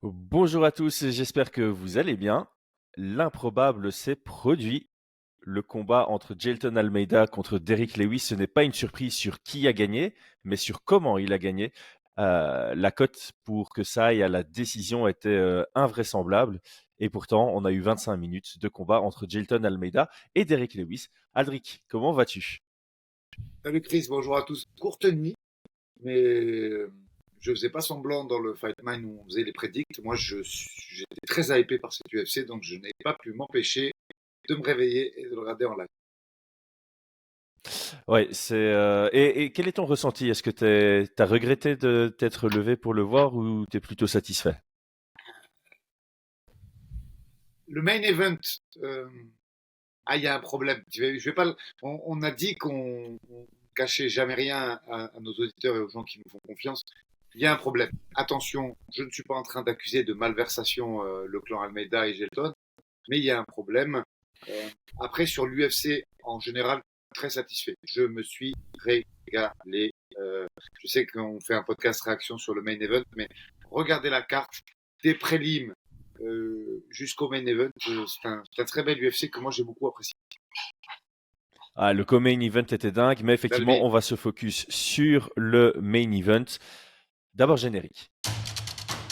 Bonjour à tous, j'espère que vous allez bien. L'improbable s'est produit. Le combat entre Jailton Almeida contre Derrick Lewis, ce n'est pas une surprise sur qui a gagné, mais sur comment il a gagné. La cote pour que ça aille à la décision était invraisemblable. Et pourtant, on a eu 25 minutes de combat entre Jailton Almeida et Derrick Lewis. Aldric, comment vas-tu? Salut Chris, bonjour à tous. Courte nuit, mais je faisais pas semblant dans le Fight Mind où on faisait les prédicts. J'étais très hypé par cette UFC, donc je n'ai pas pu m'empêcher de me réveiller et de le regarder en live. Ouais, et quel est ton ressenti? Est-ce que t'as regretté de t'être levé pour le voir ou t'es plutôt satisfait? Le main event, euh, il y a un problème. Je vais pas. On a dit qu'on cachait jamais rien à nos auditeurs et aux gens qui nous font confiance. Il y a un problème. Attention, je ne suis pas en train d'accuser de malversation le clan Almeida et Gelton, mais il y a un problème. Euh, Après, sur l'UFC, en général, très satisfait. Je me suis régalé. Je sais qu'on fait un podcast réaction sur le main event, mais regardez la carte des prélims jusqu'au main event. C'est un très bel UFC que moi j'ai beaucoup apprécié. Ah, le co-main event était dingue, mais effectivement, Dalby, on va se focus sur le main event. D'abord, générique.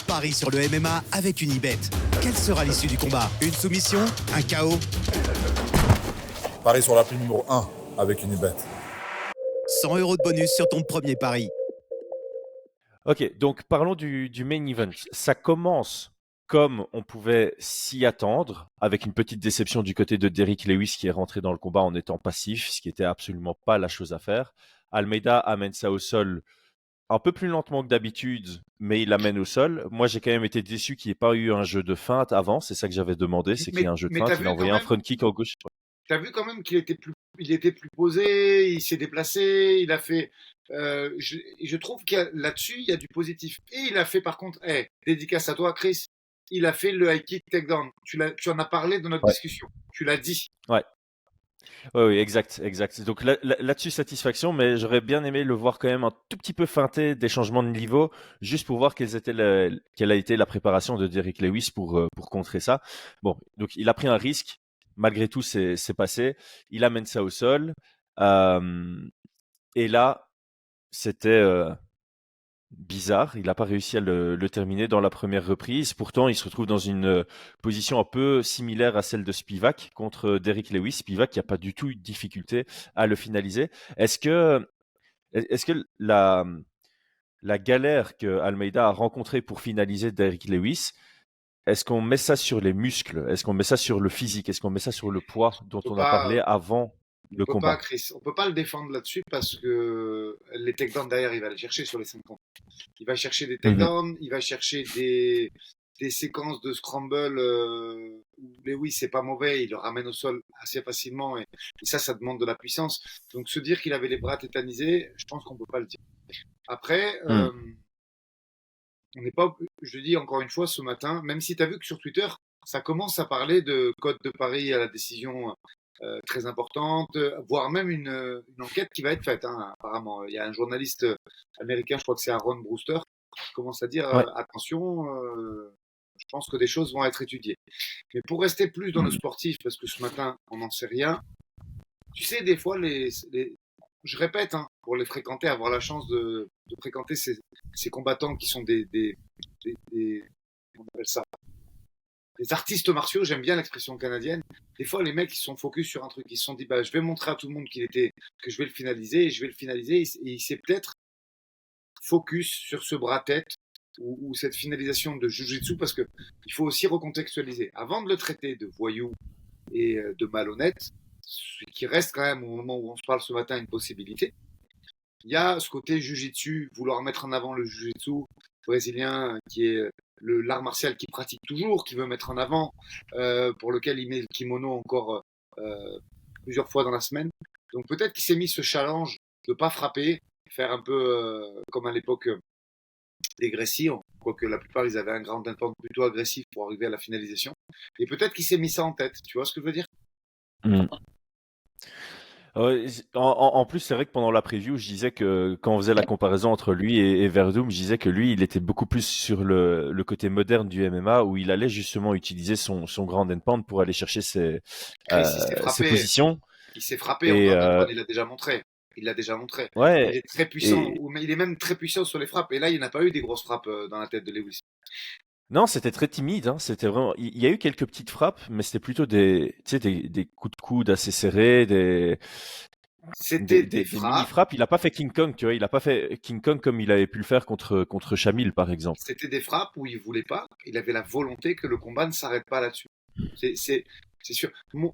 Paris sur le MMA avec Unibet. Quelle sera l'issue du combat? Une soumission? Un KO? Paris sur la prime numéro 1 avec Unibet. 100 € de bonus sur ton premier pari. Ok, donc parlons du main event. Ça commence comme on pouvait s'y attendre, avec une petite déception du côté de Derrick Lewis qui est rentré dans le combat en étant passif, ce qui était absolument pas la chose à faire. Almeida amène ça au sol un peu plus lentement que d'habitude, mais il l'amène au sol. Moi, j'ai quand même été déçu qu'il n'y ait pas eu un jeu de feinte avant. C'est ça que j'avais demandé, c'est qu'il y ait un jeu de mais t'as feinte. Il a vu quand envoyé un même, front kick en gauche. qu'il était plus posé, il s'est déplacé, il a fait. Je trouve là-dessus, il y a du positif. Et il a fait, par contre, dédicace à toi, Chris, il a fait le high kick takedown. Tu en as parlé dans notre Ouais, discussion. Tu l'as dit. ouais, ouais, oui, exact, exact. Donc là-dessus, satisfaction, mais j'aurais bien aimé le voir quand même un tout petit peu feinter des changements de niveau, juste pour voir quelle a été la préparation de Derrick Lewis pour contrer ça. Bon, donc il a pris un risque. Malgré tout, c'est passé. Il amène ça au sol. Euh, et là, c'était bizarre. Il n'a pas réussi à le terminer dans la première reprise. Pourtant, il se retrouve dans une position un peu similaire à celle de Spivak contre Derrick Lewis. Spivak qui n'a pas du tout eu de difficulté à le finaliser. Est-ce que la galère que Almeida a rencontrée pour finaliser Derrick Lewis, est-ce qu'on met ça sur les muscles? Est-ce qu'on met ça sur le physique? Est-ce qu'on met ça sur le poids dont On peut on a parlé pas, avant on le peut pas, combat? Chris, on peut pas le défendre là-dessus parce que les takedowns derrière, il va les chercher sur les 50. Il va chercher des Mhm. takedowns, il va chercher des séquences de scramble où Lewis c'est pas mauvais, il le ramène au sol assez facilement et ça demande de la puissance. Donc se dire qu'il avait les bras tétanisés, je pense qu'on peut pas le dire. Après, Mhm. on n'est pas, je dis encore une fois ce matin, même si tu as vu que sur Twitter, ça commence à parler de code de Paris à la décision très importante, voire même une enquête qui va être faite. Hein, apparemment, il y a un journaliste américain, je crois que c'est Aaron Brewster, qui commence à dire Ouais. attention, je pense que des choses vont être étudiées. Mais pour rester plus dans le Mhm. sportif, parce que ce matin, on n'en sait rien, tu sais, des fois, je répète, hein, pour les fréquenter, avoir la chance de fréquenter ces combattants qui sont on appelle ça, des artistes martiaux, j'aime bien l'expression canadienne. Des fois, les mecs, ils sont focus sur un truc. Ils se sont dit, bah, je vais montrer à tout le monde que je vais le finaliser et je vais le finaliser. Et il s'est peut-être focus sur ce bras-tête ou cette finalisation de Jiu-Jitsu parce que il faut aussi recontextualiser. Avant de le traiter de voyou et de malhonnête, ce qui reste quand même au moment où on se parle ce matin une possibilité, il y a ce côté Jiu-Jitsu, vouloir mettre en avant le Jiu-Jitsu brésilien qui est l'art martial qu'il pratique toujours, qui veut mettre en avant, pour lequel il met le kimono encore euh, plusieurs fois dans la semaine. Donc peut-être qu'il s'est mis ce challenge de ne pas frapper, faire un peu comme à l'époque des Gracie, quoique la plupart ils avaient un grand intent plutôt agressif pour arriver à la finalisation. Et peut-être qu'il s'est mis ça en tête, tu vois ce que je veux dire? Mhm. Ouais, en plus, c'est vrai que pendant la preview, je disais que quand on faisait la comparaison entre lui et Verdum, je disais que lui, il était beaucoup plus sur le côté moderne du MMA où il allait justement utiliser son grand endpoint pour aller chercher Chris, ses positions. il s'est frappé au Et grand endpoint, il l'a déjà montré. Il l'a déjà montré. Il ouais, est très puissant, et mais il est même très puissant sur les frappes. Et là, il n'a pas eu des grosses frappes dans la tête de Lewis. non, c'était très timide. Hein, c'était vraiment. Il y a eu quelques petites frappes, mais c'était plutôt des, tu sais, des coups de coude assez serrés, C'était des des mini frappes. frappes. Il n'a pas fait King Kong, tu vois. Il n'a pas fait King Kong comme il avait pu le faire contre Shamil, par exemple. C'était des frappes où il voulait pas. Il avait la volonté que le combat ne s'arrête pas là-dessus. C'est sûr.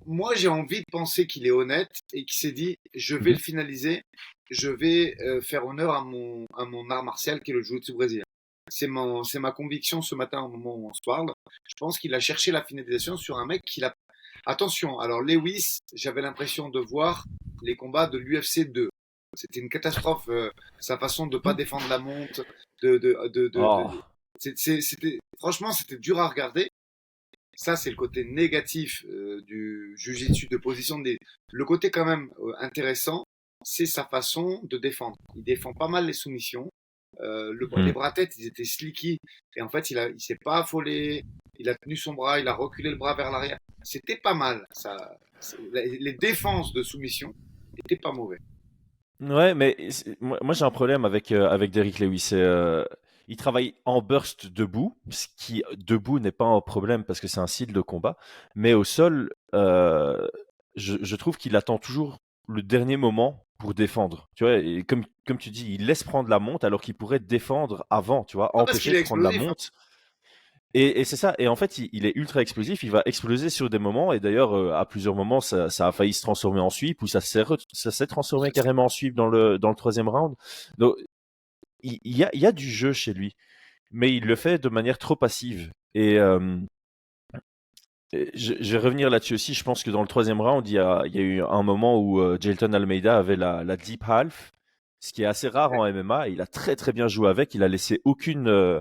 Moi, j'ai envie de penser qu'il est honnête et qu'il s'est dit, je vais le finaliser. Je vais faire honneur à mon art martial qui est le jiu-jitsu brésilien. C'est ma conviction ce matin au moment où on se parle. Je pense qu'il a cherché la finalisation sur un mec qu'il a. Attention, alors Lewis, j'avais l'impression de voir les combats de l'UFC 2. C'était une catastrophe, sa façon de pas défendre la monte, Oh. franchement, c'était dur à regarder. Ça, c'est le côté négatif du jiu-jitsu de position. Le côté quand même intéressant, c'est sa façon de défendre. Il défend pas mal les soumissions. Les bras têtes, ils étaient slicky. Et en fait, il s'est pas affolé. Il a tenu son bras, il a reculé le bras vers l'arrière. C'était pas mal. Les défenses de soumission étaient pas mauvais. Ouais, mais moi j'ai un problème avec Derrick Lewis. Il travaille en burst debout, ce qui debout n'est pas un problème parce que c'est un style de combat, mais au sol, je trouve qu'il attend toujours le dernier moment pour défendre. Tu vois, et comme tu dis, il laisse prendre la monte alors qu'il pourrait défendre avant, tu vois, Ah, parce empêcher qu'il de est prendre la explosif. Hein. monte. Et c'est ça. Et en fait, il est ultra explosif. Il va exploser sur des moments. Et d'ailleurs, à plusieurs moments, ça a failli se transformer en sweep ou ça s'est transformé carrément en sweep dans le troisième round. Donc, il y a du jeu chez lui, mais il le fait de manière trop passive. Et je vais revenir là-dessus aussi. Je pense que dans le troisième round, il y a eu un moment où Jailton Almeida avait la deep half, ce qui est assez rare en MMA. Il a très très bien joué avec. Il a laissé aucune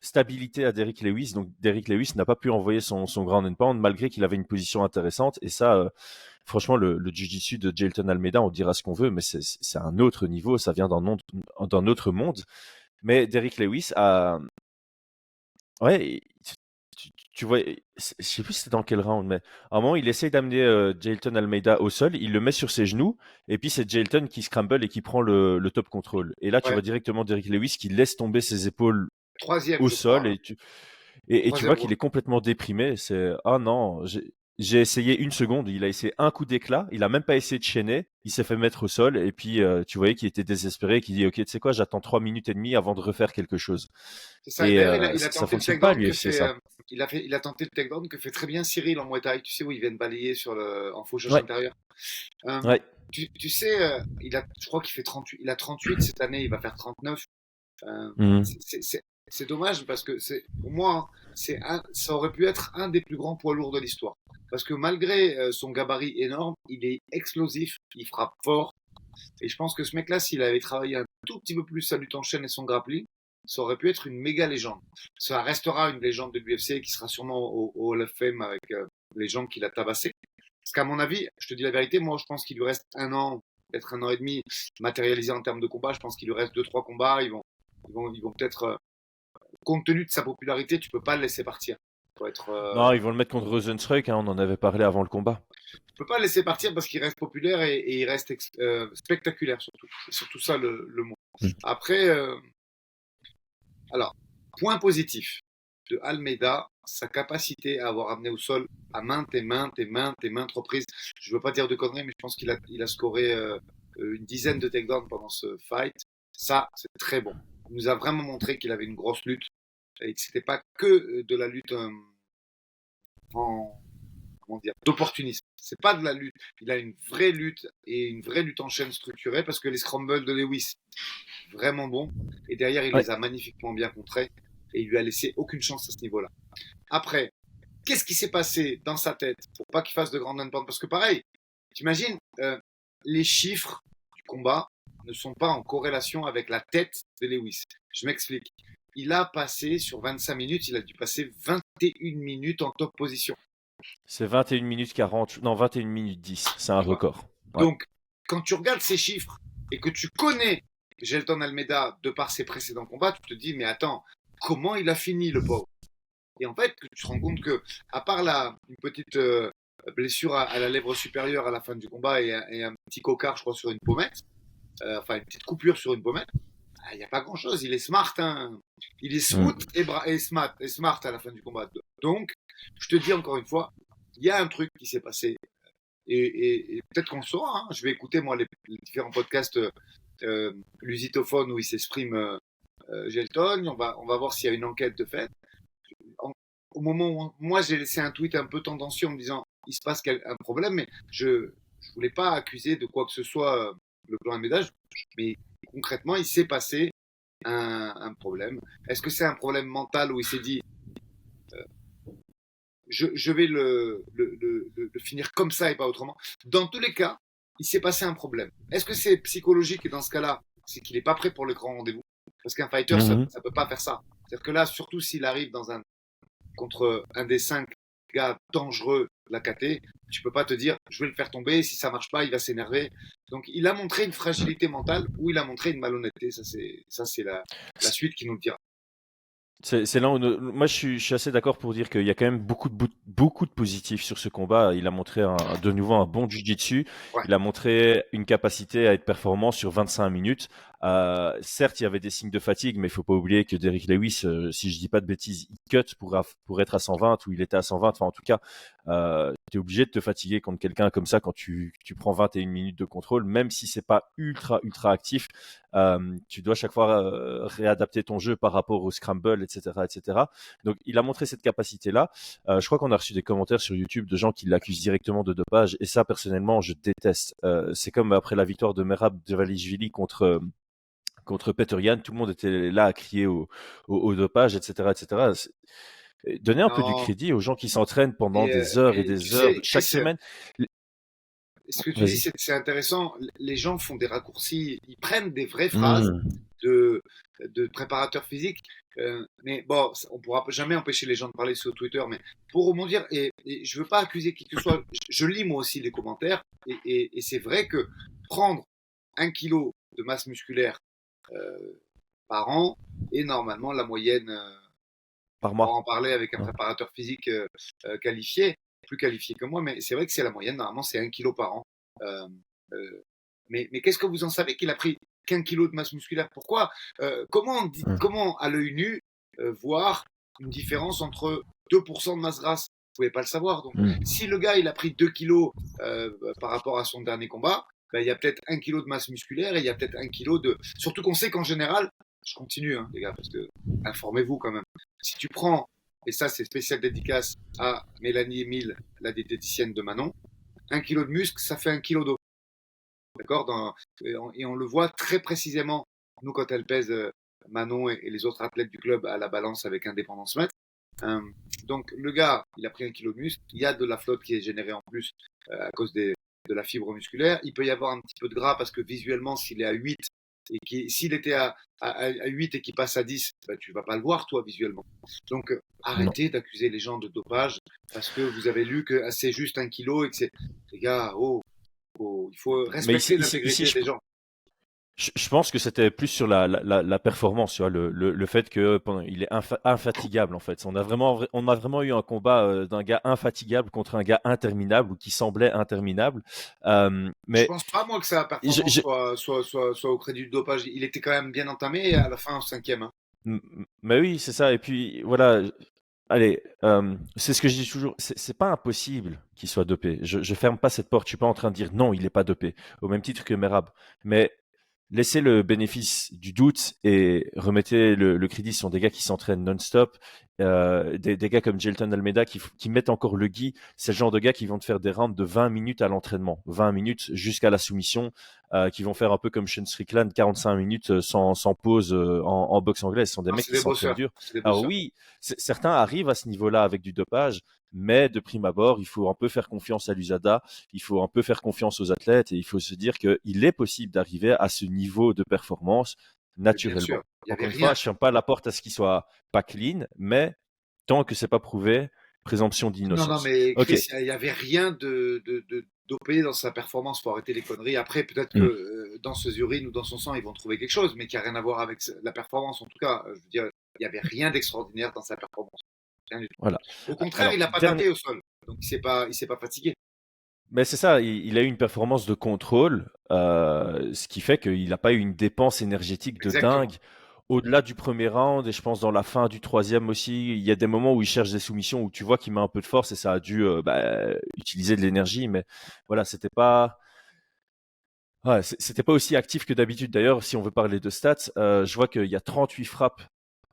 stabilité à Derrick Lewis. Donc Derrick Lewis n'a pas pu envoyer son ground and pound malgré qu'il avait une position intéressante. Et ça, franchement, le jiu-jitsu de Jailton Almeida, on dira ce qu'on veut, mais c'est un autre niveau. Ça vient d'un autre monde. Mais Derrick Lewis a, ouais, tu vois, je sais plus c'était dans quel round, mais à un moment, il essaye d'amener Jailton Almeida au sol, il le met sur ses genoux, et puis c'est Jailton qui scramble et qui prend le top control. Et là, tu Ouais. vois directement Derrick Lewis qui laisse tomber ses épaules Troisième, au je crois. sol, Hein. et tu vois Troisième qu'il round. est complètement déprimé. C'est, ah non, j'ai essayé une seconde, il a essayé un coup d'éclat, il a même pas essayé de chaîner, il s'est fait mettre au sol, et puis tu voyais qu'il était désespéré, qu'il dit, ok, tu sais quoi, j'attends 3 minutes et demie avant de refaire quelque chose. C'est ça. Et D'ailleurs, il a ça tenté le fonctionne pas à takedown que l'UFC, fait, ça. il a tenté le takedown que fait très bien Cyril en Muay Thai. Tu sais où il vient de balayer en fauchage Ouais, intérieur. Euh, ouais. tu sais, je crois qu'il fait 38, il a 38 cette année, il va faire 39. Euh, Mhm. c'est dommage parce que pour moi, hein, ça aurait pu être un des plus grands poids lourds de l'histoire. Parce que malgré son gabarit énorme, il est explosif, il frappe fort. Et je pense que ce mec-là, s'il avait travaillé un tout petit peu plus sa lutte en chaîne et son grappling, ça aurait pu être une méga légende. Ça restera une légende de l'UFC qui sera sûrement au Hall of Fame avec les gens qu'il a tabassés. Parce qu'à mon avis, je te dis la vérité, moi je pense qu'il lui reste un an, peut-être un an et demi matérialisé en termes de combat. Je pense qu'il lui reste 2, 3 combats. Ils vont peut-être, compte tenu de sa popularité, tu peux pas le laisser partir. Non, ils vont le mettre contre Rozenstruik, hein, on en avait parlé avant le combat. Tu peux pas le laisser partir parce qu'il reste populaire et il reste spectaculaire surtout. C'est surtout ça le mot. Mm. Après, alors, point positif de Almeida, sa capacité à avoir amené au sol à maintes reprises. Je veux pas dire de conneries, mais je pense il a scoré une dizaine de takedowns pendant ce fight. Ça, c'est très bon. Il nous a vraiment montré qu'il avait une grosse lutte et que c'était pas que de la lutte en comment dire d'opportunisme. C'est pas de la lutte. Il a une vraie lutte et une vraie lutte en chaîne structurée parce que les scrambles de Lewis vraiment bons et derrière il Ouais. les a magnifiquement bien contrés et il lui a laissé aucune chance à ce niveau-là. Après, qu'est-ce qui s'est passé dans sa tête pour pas qu'il fasse de grandes pentes? Parce que pareil, t'imagines, les chiffres du combat ne sont pas en corrélation avec la tête de Lewis. Je m'explique. Il a passé sur 25 minutes, il a dû passer 21 minutes en top position. C'est 21 minutes 40, non 21 minutes 10, c'est un Tu vois. record. Ouais. Donc, quand tu regardes ces chiffres et que tu connais Gelton Almeida de par ses précédents combats, tu te dis, mais attends, comment il a fini le pauvre? Et en fait, tu te rends compte que, à part une petite blessure à la lèvre supérieure à la fin du combat et un petit cocard, je crois, sur une pommette, enfin une petite coupure sur une pommette, il n'y a pas grand-chose. Il est smart, hein. Il est smooth et smart à la fin du combat. Donc, je te dis encore une fois, il y a un truc qui s'est passé. Et peut-être qu'on le saura. Hein. Je vais écouter, moi, les différents podcasts lusitophones où il s'exprime Gelton. On va voir s'il y a une enquête de fait. Au moment où moi, j'ai laissé un tweet un peu tendancieux en me disant il se passe un problème, mais je voulais pas accuser de quoi que ce soit le clan Almeida, mais concrètement, il s'est passé un problème. Est-ce que c'est un problème mental où il s'est dit je vais le finir comme ça et pas autrement? Dans tous les cas, il s'est passé un problème. Est-ce que c'est psychologique et dans ce cas-là, c'est qu'il n'est pas prêt pour le grand rendez-vous? Parce qu'un fighter, ça peut pas faire ça. C'est-à-dire que là, surtout s'il arrive contre un des 5 gars dangereux de la KT, tu peux pas te dire je vais le faire tomber, si ça marche pas, il va s'énerver. Donc il a montré une fragilité mentale ou il a montré une malhonnêteté. Ça c'est la suite qui nous le dira. C'est là où moi je suis assez d'accord pour dire qu'il y a quand même beaucoup de positifs sur ce combat. Il a montré de nouveau un bon jiu-jitsu. Ouais. Il a montré une capacité à être performant sur 25 minutes. Certes, il y avait des signes de fatigue, mais il faut pas oublier que Derrick Lewis, si je dis pas de bêtises, il cut pour être à 120 ou il était à 120. Enfin, en tout cas, tu es obligé de te fatiguer contre quelqu'un comme ça quand tu prends 21 minutes de contrôle, même si c'est pas ultra actif. Tu dois chaque fois réadapter ton jeu par rapport au scramble, etc. Donc, il a montré cette capacité-là. Je crois qu'on a reçu des commentaires sur YouTube de gens qui l'accusent directement de dopage, et ça, personnellement, je déteste. C'est comme après la victoire de Merab Dvalishvili contre Petr Yan, tout le monde était là à crier au dopage, etc. Donnez un peu du crédit aux gens qui s'entraînent pendant des heures et des heures chaque semaine. Ce que tu dis, c'est intéressant. Les gens font des raccourcis, ils prennent des vraies phrases de préparateurs physiques. Mais bon, on pourra jamais empêcher les gens de parler sur Twitter. Mais pour rebondir, et je veux pas accuser qui que ce soit, je lis moi aussi les commentaires. Et c'est vrai que prendre 1 kilo de masse musculaire par an est normalement la moyenne. Par mois. On va en parler avec un préparateur physique qualifié, plus qualifié que moi, mais c'est vrai que c'est la moyenne. Normalement, c'est 1 kilo par an. Mais qu'est-ce que vous en savez qu'il a pris qu'1 kilo de masse musculaire? Pourquoi comment à l'œil nu voir une différence entre 2% de masse grasse? Vous pouvez pas le savoir. Donc, si le gars il a pris 2 kilos par rapport à son dernier combat, ben, il y a peut-être 1 kilo de masse musculaire et il y a peut-être 1 kilo de. Surtout qu'on sait qu'en général, je continue, hein, les gars, parce que informez-vous quand même. Si tu prends, et ça c'est spécial dédicace à Mélanie Emile, la diététicienne de Manon, 1 kilo de muscle, ça fait 1 kilo d'eau. D'accord? Et on le voit très précisément, nous, quand elle pèse Manon et les autres athlètes du club à la balance avec Indépendance Mètre. Donc, le gars, il a pris 1 kilo de muscle. Il y a de la flotte qui est générée en plus à cause de la fibre musculaire. Il peut y avoir un petit peu de gras parce que visuellement, s'il est à 8 et s'il était à 8 et qu'il passe à 10, bah, tu vas pas le voir, toi, visuellement. Donc, arrêtez d'accuser les gens de dopage parce que vous avez lu que c'est juste 1 kilo et que c'est. Les gars, il faut respecter l'intégrité des gens. Je pense que c'était plus sur la performance, tu vois, le fait que il est infatigable en fait. On a vraiment eu un combat d'un gars infatigable contre un gars interminable ou qui semblait interminable. Mais je pense pas moi que sa performance soit au crédit du dopage. Il était quand même bien entamé à la fin en 5e. Hein. Mais oui, c'est ça. Et puis voilà. Allez, c'est ce que je dis toujours. C'est pas impossible qu'il soit dopé. Je ferme pas cette porte. Je suis pas en train de dire non, il est pas dopé. Au même titre que Merab. Mais laissez le bénéfice du doute et remettez le crédit sur des gars qui s'entraînent non-stop, des gars comme Gelton Almeida qui mettent encore le gui. C'est le genre de gars qui vont te faire des rounds de 20 minutes à l'entraînement, 20 minutes jusqu'à la soumission, qui vont faire un peu comme Sean Strickland, 45 minutes sans pause en boxe anglaise. Ce sont des mecs qui s'entraînent dur. Alors oui, certains arrivent à ce niveau-là avec du dopage, mais de prime abord, il faut un peu faire confiance à l'USADA, il faut un peu faire confiance aux athlètes et il faut se dire qu'il est possible d'arriver à ce niveau de performance naturellement. Encore une fois, je ne ferme pas la porte à ce qu'il soit pas clean, mais tant que c'est pas prouvé, présomption d'innocence. Non, mais Chris, il n'y avait rien dopé dans sa performance. Faut arrêter les conneries. Après, peut-être que dans ses urines ou dans son sang, ils vont trouver quelque chose, mais qui a rien à voir avec la performance. En tout cas, je veux dire, il y avait rien d'extraordinaire dans sa performance. Rien du tout. Voilà. Au contraire, Alors, il n'a pas tapé au sol, donc il s'est pas fatigué. Mais c'est ça, il a eu une performance de contrôle, ce qui fait qu'il n'a pas eu une dépense énergétique de Exactement. dingue. Au-delà du premier round, et je pense dans la fin du troisième aussi, il y a des moments où il cherche des soumissions, où tu vois qu'il met un peu de force et ça a dû utiliser de l'énergie, mais voilà, c'était pas aussi actif que d'habitude. D'ailleurs, si on veut parler de stats, je vois qu'il y a 38 frappes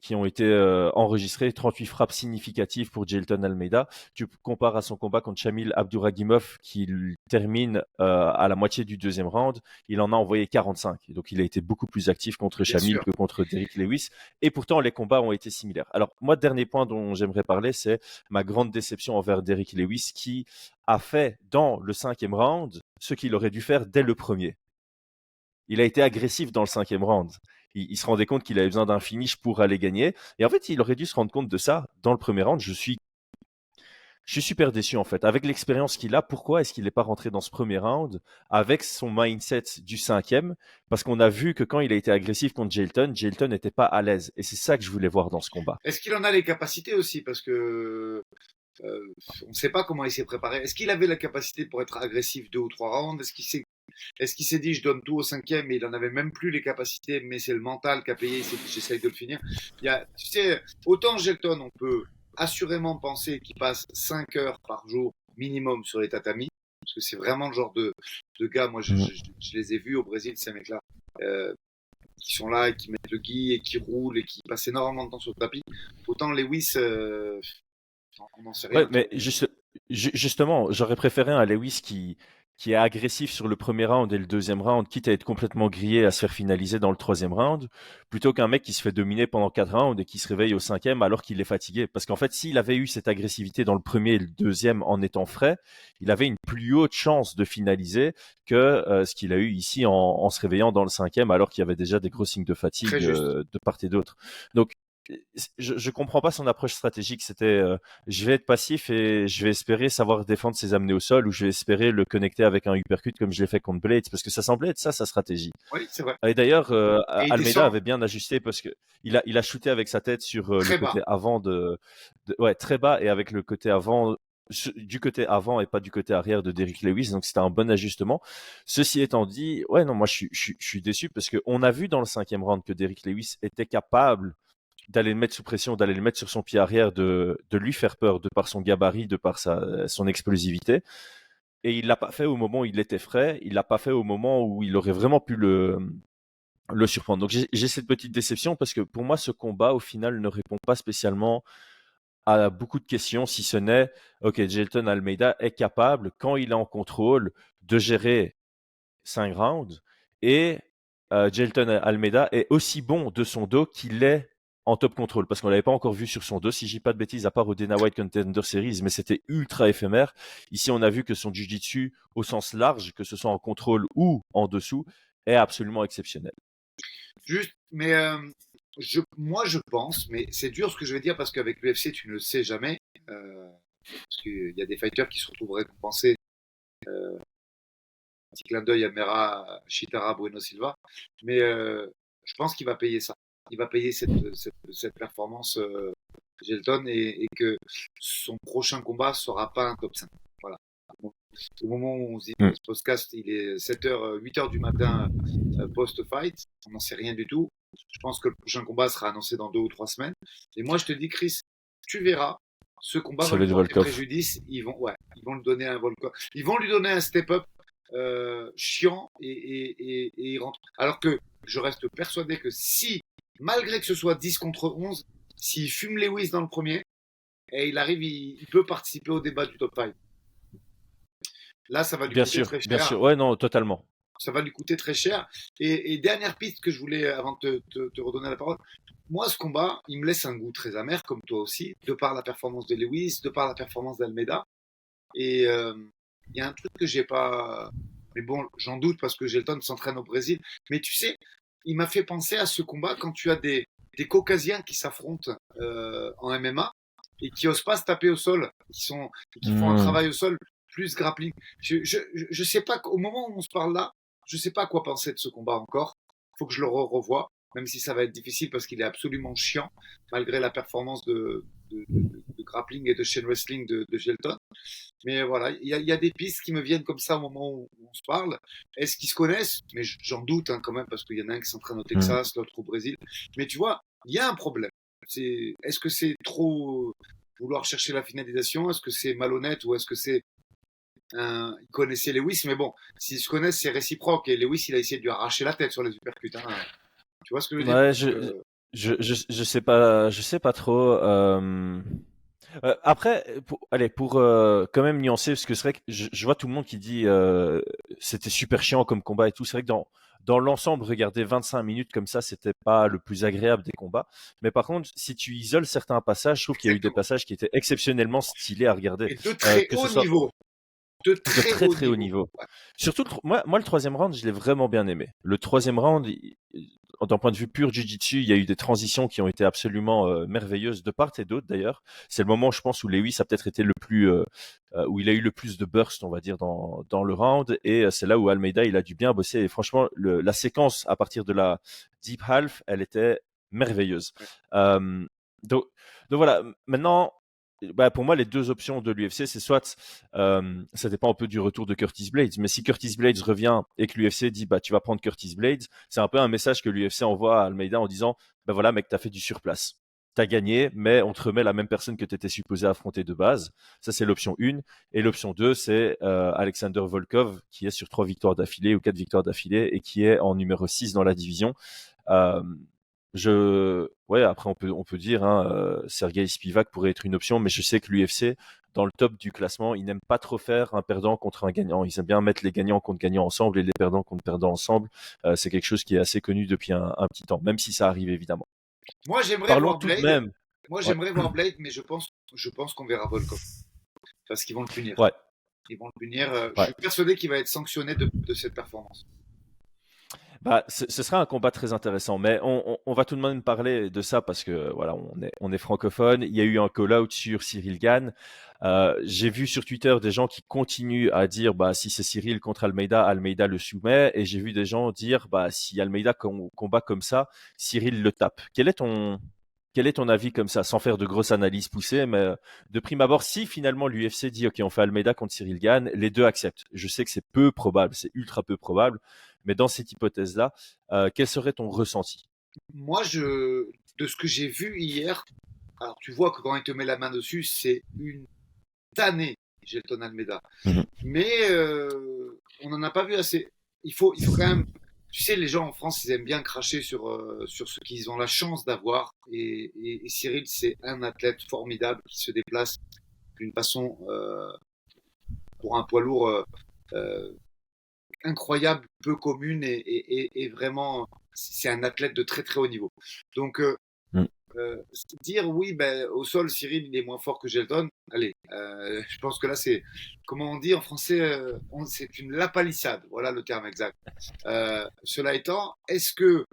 qui ont été enregistrées, 38 frappes significatives pour Jailton Almeida. Tu compares à son combat contre Shamil Abduragimov qui termine à la moitié du deuxième round, il en a envoyé 45. Et donc il a été beaucoup plus actif contre Bien Shamil sûr. que contre Derrick Lewis. Et pourtant, les combats ont été similaires. Alors moi, dernier point dont j'aimerais parler, c'est ma grande déception envers Derrick Lewis qui a fait dans le cinquième round ce qu'il aurait dû faire dès le premier. Il a été agressif dans le cinquième round. Il se rendait compte qu'il avait besoin d'un finish pour aller gagner. Et en fait, il aurait dû se rendre compte de ça dans le premier round. Je suis super déçu en fait. Avec l'expérience qu'il a, pourquoi est-ce qu'il n'est pas rentré dans ce premier round avec son mindset du cinquième? Parce qu'on a vu que quand il a été agressif contre Jailton, Jailton n'était pas à l'aise. Et c'est ça que je voulais voir dans ce combat. Est-ce qu'il en a les capacités aussi? Parce que on ne sait pas comment il s'est préparé. Est-ce qu'il avait la capacité pour être agressif 2 ou 3 rounds? Est-ce qu'il s'est dit je donne tout au cinquième, mais il en avait même plus les capacités, mais c'est le mental qui a payé, il s'est dit j'essaye de le finir. Tu sais, autant Gelton, on peut assurément penser qu'il passe 5 heures par jour minimum sur les tatamis, parce que c'est vraiment le genre de gars, moi je les ai vus au Brésil, ces mecs-là, qui sont là et qui mettent le gui et qui roulent et qui passent énormément de temps sur le tapis. Autant Lewis, on n'en sait rien. Ouais, mais justement, j'aurais préféré un Lewis qui est agressif sur le premier round et le deuxième round, quitte à être complètement grillé, à se faire finaliser dans le troisième round, plutôt qu'un mec qui se fait dominer pendant 4 rounds et qui se réveille au cinquième alors qu'il est fatigué. Parce qu'en fait, s'il avait eu cette agressivité dans le premier et le deuxième en étant frais, il avait une plus haute chance de finaliser que ce qu'il a eu ici en se réveillant dans le cinquième alors qu'il y avait déjà des gros signes de fatigue Très juste. de part et d'autre. Donc, je comprends pas son approche stratégique. C'était je vais être passif et je vais espérer savoir défendre ses amener au sol ou je vais espérer le connecter avec un uppercut comme je l'ai fait contre Blades parce que ça semblait être ça sa stratégie. Oui, c'est vrai. Et d'ailleurs, Et il Almeida descend avait bien ajusté parce que il a shooté avec sa tête sur le très bas. côté avant ouais, très bas et avec le côté avant du côté avant et pas du côté arrière de Derrick Lewis, donc c'était un bon ajustement. Ceci étant dit, ouais, non, moi je suis déçu parce qu'on a vu dans le cinquième round que Derrick Lewis était capable d'aller le mettre sous pression, d'aller le mettre sur son pied arrière, de lui faire peur de par son gabarit, de par son explosivité. Et il l'a pas fait au moment où il était frais, il l'a pas fait au moment où il aurait vraiment pu le surprendre. Donc j'ai cette petite déception parce que pour moi ce combat au final ne répond pas spécialement à beaucoup de questions, si ce n'est, ok, Jailton Almeida est capable, quand il est en contrôle, de gérer 5 rounds et Jailton Almeida est aussi bon de son dos qu'il est en top control parce qu'on l'avait pas encore vu sur son dos, si je dis pas de bêtises, à part au Dana White Contender Series, mais c'était ultra éphémère. Ici, on a vu que son jiu-jitsu au sens large, que ce soit en contrôle ou en dessous, est absolument exceptionnel. Juste, mais moi je pense, mais c'est dur ce que je vais dire parce qu'avec l'UFC tu ne le sais jamais, parce qu'il y a des fighters qui se retrouvent récompensés. Un petit clin d'œil à Mera Chitara Bueno Silva, mais je pense qu'il va payer ça. Il va payer cette performance Gelton et que son prochain combat sera pas un top 5. Voilà. Au moment où on se dit ce podcast, il est 7h, 8h du matin post-fight, on n'en sait rien du tout. Je pense que le prochain combat sera annoncé dans 2 ou 3 semaines. Et moi, je te dis, Chris, tu verras, ce combat va lui porter préjudice. Ils vont lui donner un Volkov. Ils vont lui donner un step-up chiant et il rentre. Alors que je reste persuadé que si, malgré que ce soit 10 contre 11, s'il fume Lewis dans le premier, et il arrive, il peut participer au débat du top 5. Là, ça va lui coûter très cher. Bien sûr, ouais, non, totalement. Ça va lui coûter très cher. Et dernière piste que je voulais, avant de te redonner la parole, moi, ce combat, il me laisse un goût très amer, comme toi aussi, de par la performance de Lewis, de par la performance d'Almeida. Et il y a un truc que j'ai pas... Mais bon, j'en doute parce que Gelton s'entraîne au Brésil. Mais tu sais, il m'a fait penser à ce combat quand tu as des Caucasiens qui s'affrontent en MMA et qui osent pas se taper au sol, qui font un travail au sol plus grappling. Je sais pas, au moment où on se parle là, je sais pas quoi penser de ce combat encore. Faut que je le revoie, même si ça va être difficile parce qu'il est absolument chiant, malgré la performance de grappling et de chain wrestling de Shelton. Mais voilà, il y a des pistes qui me viennent comme ça au moment où on se parle. Est-ce qu'ils se connaissent? Mais j'en doute quand même, parce qu'il y en a un qui s'entraîne au Texas, l'autre au Brésil. Mais tu vois, il y a un problème. Est-ce que c'est trop vouloir chercher la finalisation? Est-ce que c'est malhonnête ou est-ce que c'est il connaissait Lewis? Mais bon, s'ils se connaissent, c'est réciproque. Et Lewis, il a essayé de lui arracher la tête sur les uppercuts. Hein. Tu vois ce que je veux dire? Ouais, Donc, je sais pas trop. Après, pour quand même nuancer, parce que c'est vrai que je vois tout le monde qui dit c'était super chiant comme combat et tout. C'est vrai que dans l'ensemble, regarder 25 minutes comme ça, c'était pas le plus agréable des combats. Mais par contre, si tu isoles certains passages, je trouve qu'il y a eu des exactement. passages qui étaient exceptionnellement stylés à regarder. Et de très Que ce haut soit niveau. De de très très haut très haut niveau. niveau. Ouais. Surtout, moi, le troisième round, je l'ai vraiment bien aimé. Le troisième round, d'un point de vue pur jiu-jitsu, il y a eu des transitions qui ont été absolument merveilleuses de part et d'autre d'ailleurs. C'est le moment, je pense, où Lewis a peut-être été le plus, où il a eu le plus de burst, on va dire, dans le round. Et c'est là où Almeida, il a dû bien bosser. Et franchement, la séquence à partir de la deep half, elle était merveilleuse. Euh, donc, donc voilà, maintenant, bah, pour moi, les deux options de l'UFC, c'est soit, ça dépend un peu du retour de Curtis Blades, mais si Curtis Blades revient et que l'UFC dit, bah, tu vas prendre Curtis Blades, c'est un peu un message que l'UFC envoie à Almeida en disant, bah voilà, mec, t'as fait du surplace. T'as gagné, mais on te remet la même personne que t'étais supposé affronter de base. Ça, c'est l'option 1. Et l'option 2, c'est Alexander Volkov, qui est sur 3 victoires d'affilée ou 4 victoires d'affilée et qui est en numéro 6 dans la division. Euh, ouais, après on peut dire, hein, Sergei Spivak pourrait être une option, mais je sais que l'UFC, dans le top du classement, ils n'aiment pas trop faire un perdant contre un gagnant. Ils aiment bien mettre les gagnants contre gagnants ensemble et les perdants contre perdants ensemble. C'est quelque chose qui est assez connu depuis un petit temps, même si ça arrive évidemment. Moi, j'aimerais Parlons voir tout de Blade. même. Moi, Ouais, j'aimerais voir Blade, mais je pense qu'on verra Volkov. Parce qu'ils vont le punir. ouais, Ils vont le punir. Je ouais. suis persuadé qu'il va être sanctionné de cette performance. Bah, ce sera un combat très intéressant, mais on va tout de même parler de ça parce que voilà, on est francophone. Il y a eu un call-out sur Cyril Gane. J'ai vu sur Twitter des gens qui continuent à dire bah si c'est Cyril contre Almeida, Almeida le soumet, et j'ai vu des gens dire bah si Almeida combat comme ça, Cyril le tape. Quel est ton avis comme ça, sans faire de grosses analyses poussées, mais de prime abord, si finalement l'UFC dit ok, on fait Almeida contre Cyril Gane, les deux acceptent. Je sais que c'est peu probable, c'est ultra peu probable, mais dans cette hypothèse-là, quel serait ton ressenti? Moi, de ce que j'ai vu hier, alors tu vois que quand il te met la main dessus, c'est une tannée, Gelton Almeida. Mhm. Mais on n'en a pas vu assez. Il faut quand même. Tu sais, les gens en France, ils aiment bien cracher sur ce qu'ils ont la chance d'avoir. Et Cyril, c'est un athlète formidable qui se déplace d'une façon, pour un poids lourd, euh, incroyable, peu commune et vraiment, c'est un athlète de très très haut niveau. Donc, Mm. dire oui, ben, au sol, Cyril, il est moins fort que Gelton, allez, je pense que là, c'est, comment on dit en français, c'est une lapalissade, voilà le terme exact. Cela étant, est-ce qu'il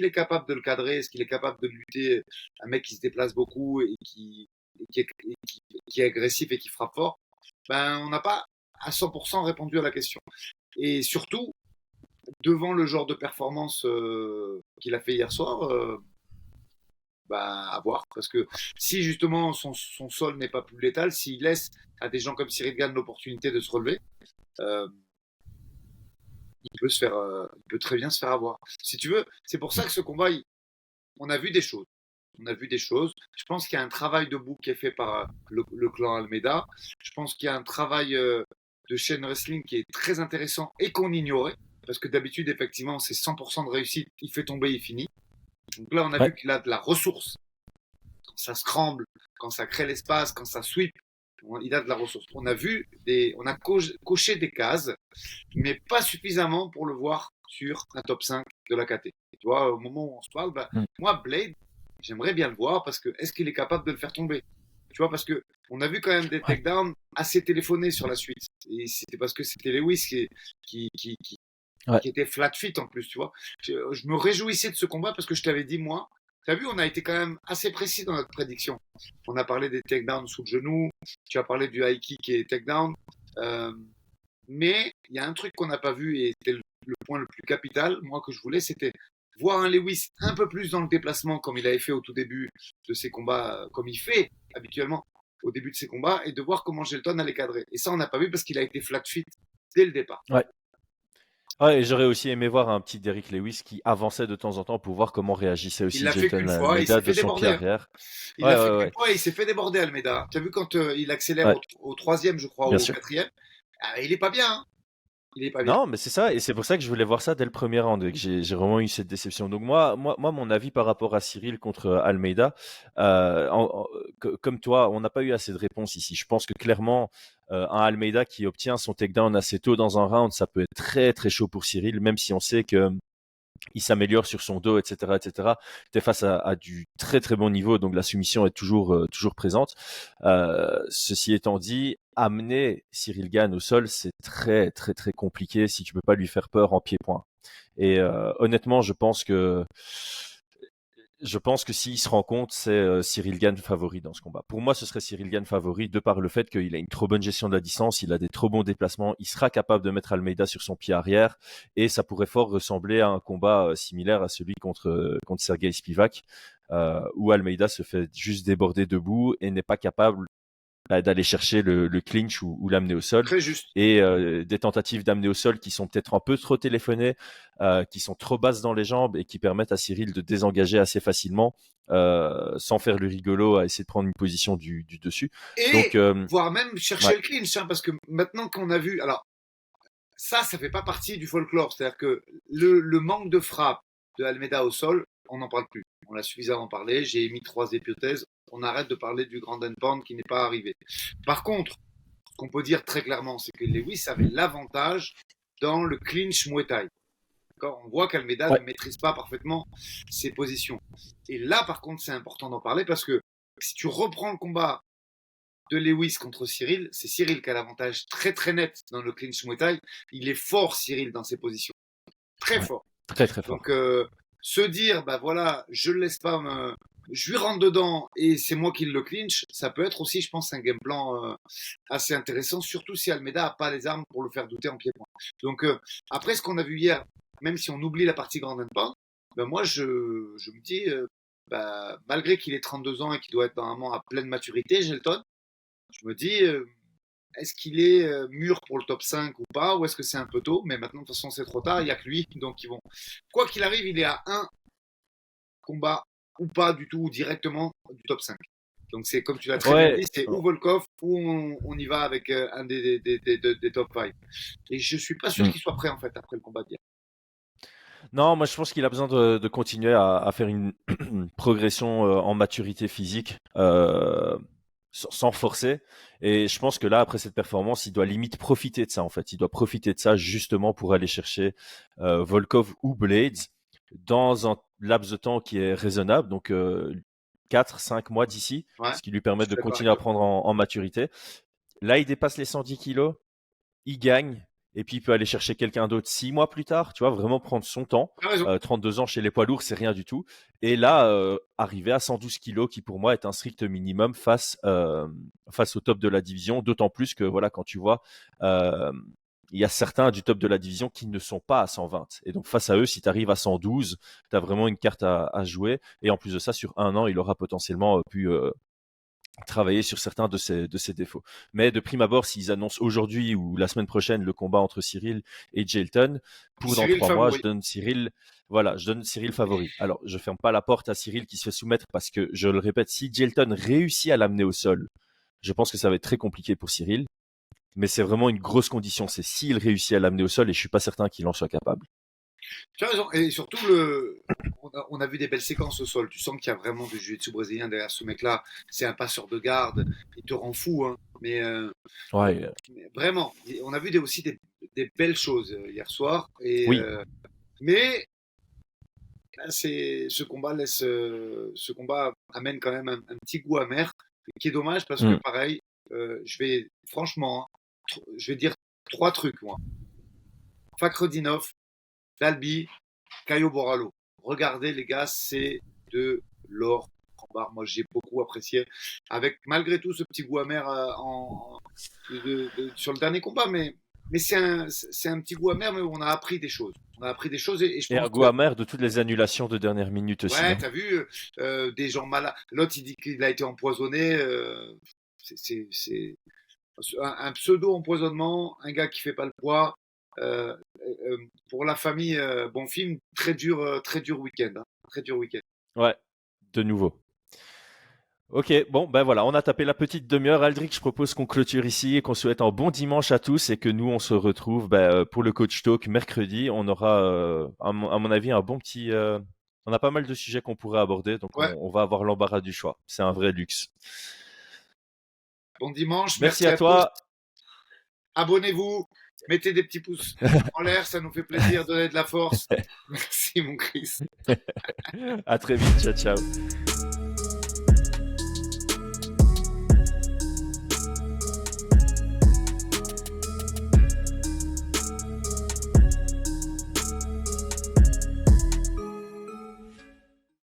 est capable de le cadrer? Est-ce qu'il est capable de lutter un mec qui se déplace beaucoup qui est agressif et qui frappe fort? Ben, on n'a pas à 100% répondu à la question. Et surtout, devant le genre de performance qu'il a fait hier soir, bah, à voir. Parce que si justement son sol n'est pas plus létal, s'il laisse à des gens comme Cyril Gane l'opportunité de se relever, euh, il peut très bien se faire avoir. Si tu veux, c'est pour ça que ce combat, on a vu des choses. On a vu des choses. Je pense qu'il y a un travail debout qui est fait par le clan Almeida. Je pense qu'il y a un travail de chaîne wrestling qui est très intéressant et qu'on ignorait. Parce que d'habitude, effectivement, c'est 100% de réussite. Il fait tomber, il finit. Donc là, on a Ouais. vu qu'il a de la ressource. Quand ça scramble, quand ça crée l'espace, quand ça sweep, il a de la ressource. On a coché des cases, mais pas suffisamment pour le voir sur un top 5 de la KT. Tu vois, au moment où on se parle, bah, Mm. moi, Blade, j'aimerais bien le voir parce que est-ce qu'il est capable de le faire tomber? Tu vois, parce que on a vu quand même des Ouais. takedowns assez téléphonés sur la suite. Et c'était parce que c'était Lewis qui, qui, qui, Ouais. qui était flat fit en plus, tu vois. Je me réjouissais de ce combat parce que je t'avais dit, moi, Tu as vu, on a été quand même assez précis dans notre prédiction. On a parlé des takedowns sous le genou, tu as parlé du high kick et takedown. Mais il y a un truc qu'on n'a pas vu et c'était le point le plus capital, moi, que je voulais, c'était voir un Lewis un peu plus dans le déplacement comme il avait fait au tout début de ses combats, comme il fait habituellement au début de ses combats, et de voir comment Gelton allait cadrer. Et ça, on n'a pas vu parce qu'il a été flat feet dès le départ. Ouais. Ouais, et j'aurais aussi aimé voir un petit Derrick Lewis qui avançait de temps en temps pour voir comment réagissait Il aussi l'a fait Jelton qu'une fois, il Almeida s'est de fait son pied déborder. arrière. Il Ouais, l'a fait ouais, qu'une ouais. fois et il s'est fait déborder, Almeida. Tu as vu quand il accélère Ouais, au troisième, je crois, ou bien au sûr. quatrième, il est pas bien. Hein. Il est pas bien. Non, mais c'est ça, et c'est pour ça que je voulais voir ça dès le premier round, et que j'ai vraiment eu cette déception. Donc moi, mon avis par rapport à Cyril contre Almeida, comme toi, on n'a pas eu assez de réponses ici. Je pense que clairement, un Almeida qui obtient son takedown assez tôt dans un round, ça peut être très très chaud pour Cyril, même si on sait que il s'améliore sur son dos, etc., etc. T'es face à du très très bon niveau, donc la soumission est toujours présente. Ceci étant dit, amener Cyril Gane au sol, c'est très très très compliqué si tu peux pas lui faire peur en pied-point. Et honnêtement, je pense que s'il se rend compte, c'est Cyril Gane favori dans ce combat. Pour moi, ce serait Cyril Gane favori de par le fait qu'il a une trop bonne gestion de la distance, il a des trop bons déplacements, il sera capable de mettre Almeida sur son pied arrière et ça pourrait fort ressembler à un combat similaire à celui contre Sergei Spivak où Almeida se fait juste déborder debout et n'est pas capable d'aller chercher le clinch ou l'amener au sol. Très juste. Et des tentatives d'amener au sol qui sont peut-être un peu trop téléphonées, qui sont trop basses dans les jambes et qui permettent à Cyril de désengager assez facilement sans faire le rigolo à essayer de prendre une position du dessus. Et Donc, voire même chercher ouais, le clinch, hein, parce que maintenant qu'on a vu, alors ça fait pas partie du folklore, c'est-à-dire que le manque de frappe de Almeida au sol, on n'en parle plus. On l'a suffisamment parlé, j'ai émis 3 hypothèses, on arrête de parler du grand end pound qui n'est pas arrivé. Par contre, ce qu'on peut dire très clairement, c'est que Lewis avait l'avantage dans le clinch Muay Thai. D'accord, on voit qu'Almeida ouais, ne maîtrise pas parfaitement ses positions. Et là, par contre, c'est important d'en parler parce que si tu reprends le combat de Lewis contre Cyril, c'est Cyril qui a l'avantage très très net dans le clinch Muay Thai. Il est fort, Cyril, dans ses positions. Très ouais, fort. très très fort. Donc, se dire, bah voilà, je le laisse pas me. Je lui rentre dedans et c'est moi qui le clinch, ça peut être aussi, je pense, un game plan assez intéressant, surtout si Almeida n'a pas les armes pour le faire douter en pied-point. Donc, après ce qu'on a vu hier, même si on oublie la partie grand and pound, ben moi, je me dis, bah, malgré qu'il ait 32 ans et qu'il doit être normalement à pleine maturité, Gelton, je me dis, est-ce qu'il est mûr pour le top 5 ou pas, ou est-ce que c'est un peu tôt? Mais maintenant, de toute façon, c'est trop tard, il n'y a que lui. Donc, ils vont. Quoi qu'il arrive, il est à un combat ou pas du tout, ou directement du top 5. Donc, c'est comme tu l'as très bien Ouais, dit, c'est ou Volkov, ou on y va avec un des top 5. Et je suis pas sûr mm. qu'il soit prêt, en fait, après le combat d'hier. Non, moi je pense qu'il a besoin de continuer à faire une progression en maturité physique sans forcer. Et je pense que là, après cette performance, il doit limite profiter de ça en fait. Il doit profiter de ça justement pour aller chercher Volkov ou Blades dans un laps de temps qui est raisonnable, donc 4-5 mois d'ici, Ouais, ce qui lui je permet suis de d'accord avec continuer à toi. prendre en maturité. Là, il dépasse les 110 kilos, il gagne, et puis il peut aller chercher quelqu'un d'autre 6 mois plus tard, tu vois, vraiment prendre son temps. Tu as raison. 32 ans chez les poids lourds, c'est rien du tout. Et là, arriver à 112 kilos, qui pour moi est un strict minimum face au top de la division, d'autant plus que voilà, quand tu vois, euh, il y a certains du top de la division qui ne sont pas à 120. Et donc face à eux, si tu arrives à 112, tu as vraiment une carte à jouer. Et en plus de ça, sur un an, il aura potentiellement pu travailler sur certains de ses défauts. Mais de prime abord, s'ils annoncent aujourd'hui ou la semaine prochaine le combat entre Cyril et Jelton, pour dans Cyril 3 mois, je favori. donne Cyril, voilà, je donne Cyril favori. Alors, je ferme pas la porte à Cyril qui se fait soumettre parce que, je le répète, si Jelton réussit à l'amener au sol, je pense que ça va être très compliqué pour Cyril. Mais c'est vraiment une grosse condition, c'est s'il réussit à l'amener au sol et je suis pas certain qu'il en soit capable. Tu as raison. Et surtout, on a vu des belles séquences au sol. Tu sens qu'il y a vraiment du jiu-jitsu brésilien derrière ce mec-là. C'est un passeur de garde. Il te rend fou. Hein. Ouais, Mais vraiment, on a vu aussi des belles choses hier soir. oui, Mais là, ce combat amène quand même un petit goût amer, qui est dommage parce que mm, pareil, franchement, je vais dire 3 trucs moi. Fakhretdinov, Dalby, Caio Borralho. Regardez les gars, c'est de Laure, Rambar, moi j'ai beaucoup apprécié. Avec malgré tout ce petit goût amer sur le dernier combat, mais c'est un petit goût amer, mais où on a appris des choses. On a appris des choses et je Et un pense goût amer de toutes les annulations de dernière minute aussi. ouais, hein. t'as vu des gens malades. L'autre, il dit qu'il a été empoisonné. C'est un pseudo-empoisonnement, un gars qui fait pas le poids. Pour la famille, bon film, très dur week-end. Hein, très dur week-end. Ouais, de nouveau. Ok, bon, ben voilà, on a tapé la petite demi-heure. Aldric, je propose qu'on clôture ici et qu'on souhaite un bon dimanche à tous et que nous, on se retrouve pour le Coach Talk mercredi. On aura, à mon avis, un bon petit... on a pas mal de sujets qu'on pourrait aborder, donc Ouais. on va avoir l'embarras du choix. C'est un vrai luxe. Bon dimanche. Merci à toi. tous. Abonnez-vous. Mettez des petits pouces en l'air, ça nous fait plaisir, donnez de la force. Merci mon Chris. À très vite, ciao, ciao.